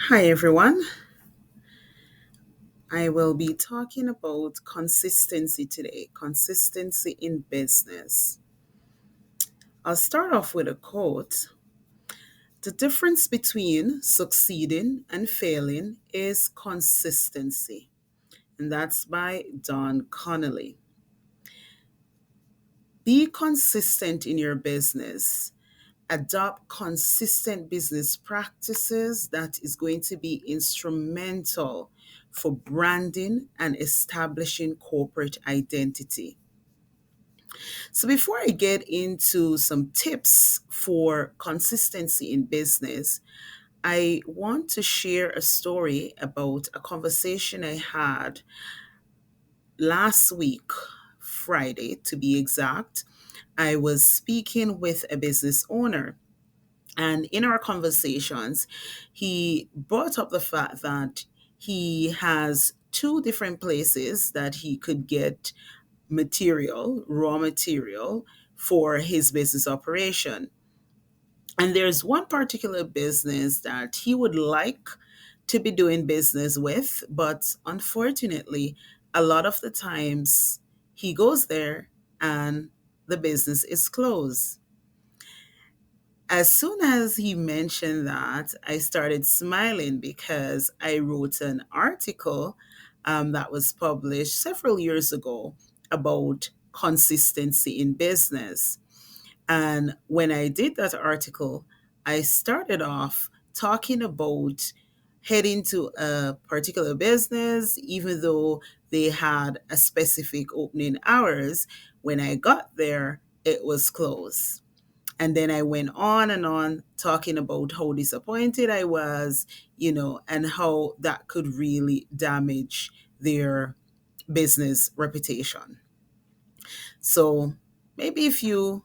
Hi everyone. I will be talking about consistency today, consistency in business. I'll start off with a quote. The difference between succeeding and failing is consistency. And that's by Don Connolly. Be consistent in your business. Adopt consistent business practices that is going to be instrumental for branding and establishing corporate identity. So, before I get into some tips for consistency in business, I want to share a story about a conversation I had last week, Friday to be exact. I was speaking with a business owner. And in our conversations, he brought up the fact that he has two different places that he could get material, raw material, for his business operation. And there's one particular business that he would like to be doing business with, but unfortunately, a lot of the times he goes there and the business is closed. As soon as he mentioned that, I started smiling because I wrote an article that was published several years ago about consistency in business. And when I did that article, I started off talking about heading to a particular business, even though they had a specific opening hours. When I got there, it was closed. And then I went on and on talking about how disappointed I was, and how that could really damage their business reputation. So maybe if you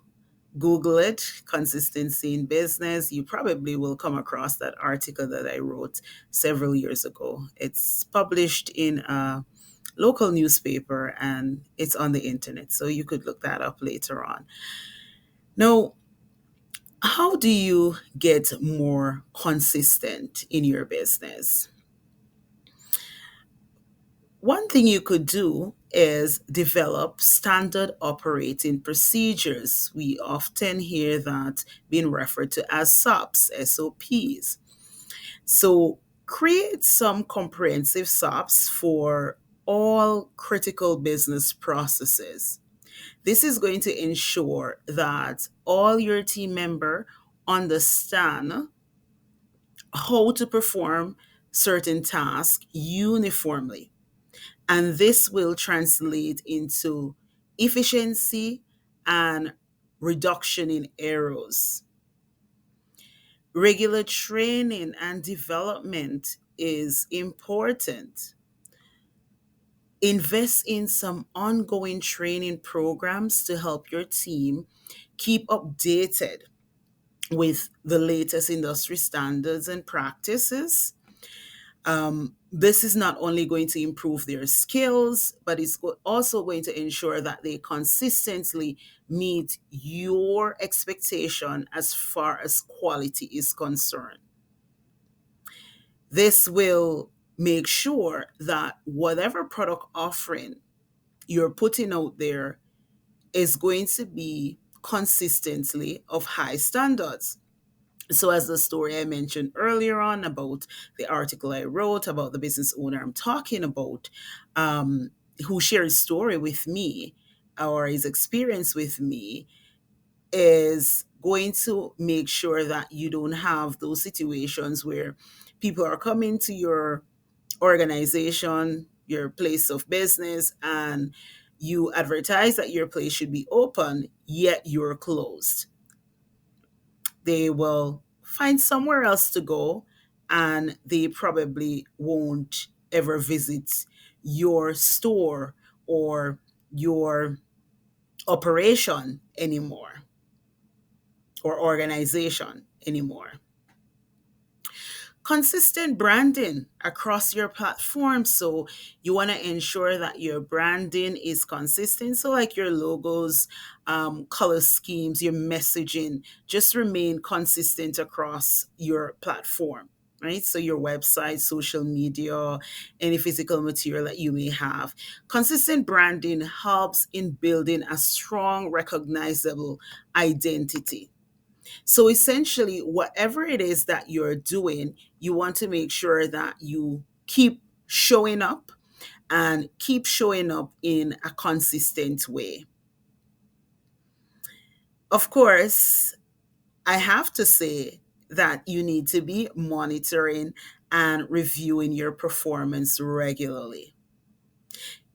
Google it, consistency in business, you probably will come across that article that I wrote several years ago. It's published in a local newspaper and it's on the internet. So you could look that up later on. Now, how do you get more consistent in your business? One thing you could do is develop standard operating procedures. We often hear that being referred to as SOPs, SOPs. So create some comprehensive SOPs for all critical business processes. This is going to ensure that all your team member understand how to perform certain tasks uniformly. And this will translate into efficiency and reduction in errors. Regular training and development is important. Invest in some ongoing training programs to help your team keep updated with the latest industry standards and practices. This is not only going to improve their skills, but it's also going to ensure that they consistently meet your expectation as far as quality is concerned. This will make sure that whatever product offering you're putting out there is going to be consistently of high standards. So, as the story I mentioned earlier on about the article I wrote about the business owner I'm talking about, um, who shared his story with me or his experience with me, is going to make sure that you don't have those situations where people are coming to your organization, your place of business, and you advertise that your place should be open, yet you're closed. They will find somewhere else to go and they probably won't ever visit your store or your operation anymore or organization anymore. Consistent branding across your platform. So you want to ensure that your branding is consistent. So, like your logos, color schemes, your messaging, just remain consistent across your platform. right? So your website, social media, any physical material that you may have. Consistent branding helps in building a strong, recognizable identity. So essentially, whatever it is that you're doing, you want to make sure that you keep showing up and keep showing up in a consistent way. Of course, I have to say that you need to be monitoring and reviewing your performance regularly.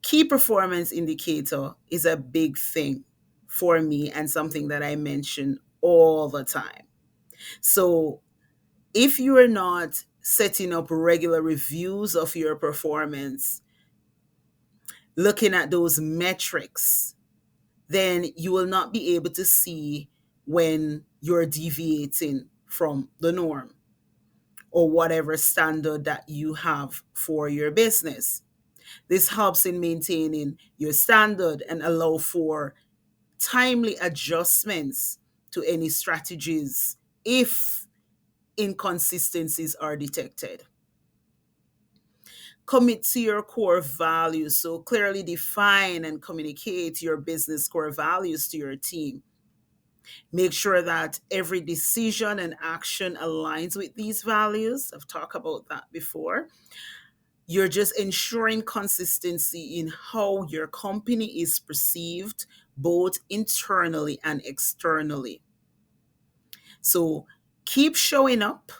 Key performance indicator is a big thing for me and something that I mention all the time. So, if you are not setting up regular reviews of your performance, looking at those metrics, then you will not be able to see when you're deviating from the norm or whatever standard that you have for your business. This helps in maintaining your standard and allow for timely adjustments to any strategies if inconsistencies are detected. Commit to your core values. So clearly define and communicate your business core values to your team. Make sure that every decision and action aligns with these values. I've talked about that before. You're just ensuring consistency in how your company is perceived, both internally and externally. So keep showing up,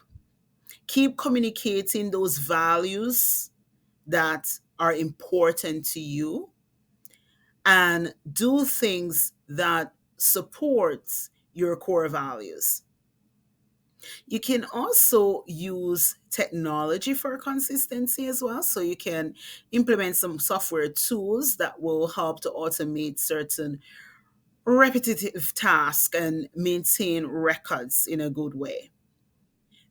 keep communicating those values that are important to you, and do things that supports your core values. You can also use technology for consistency as well. So you can implement some software tools that will help to automate certain repetitive tasks and maintain records in a good way.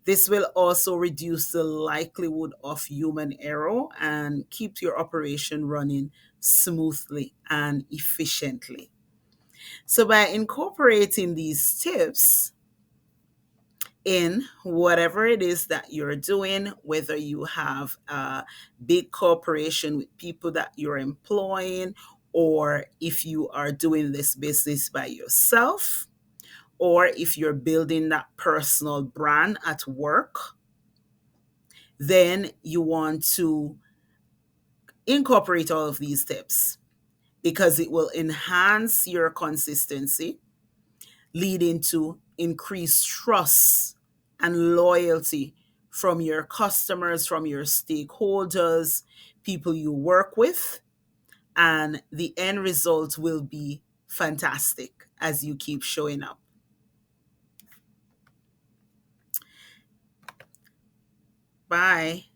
This will also reduce the likelihood of human error and keep your operation running smoothly and efficiently. So, by incorporating these tips in whatever it is that you're doing, whether you have a big corporation with people that you're employing, or if you are doing this business by yourself, or if you're building that personal brand at work, then you want to incorporate all of these tips because it will enhance your consistency, leading to increased trust and loyalty from your customers, from your stakeholders, people you work with, and the end result will be fantastic as you keep showing up. Bye.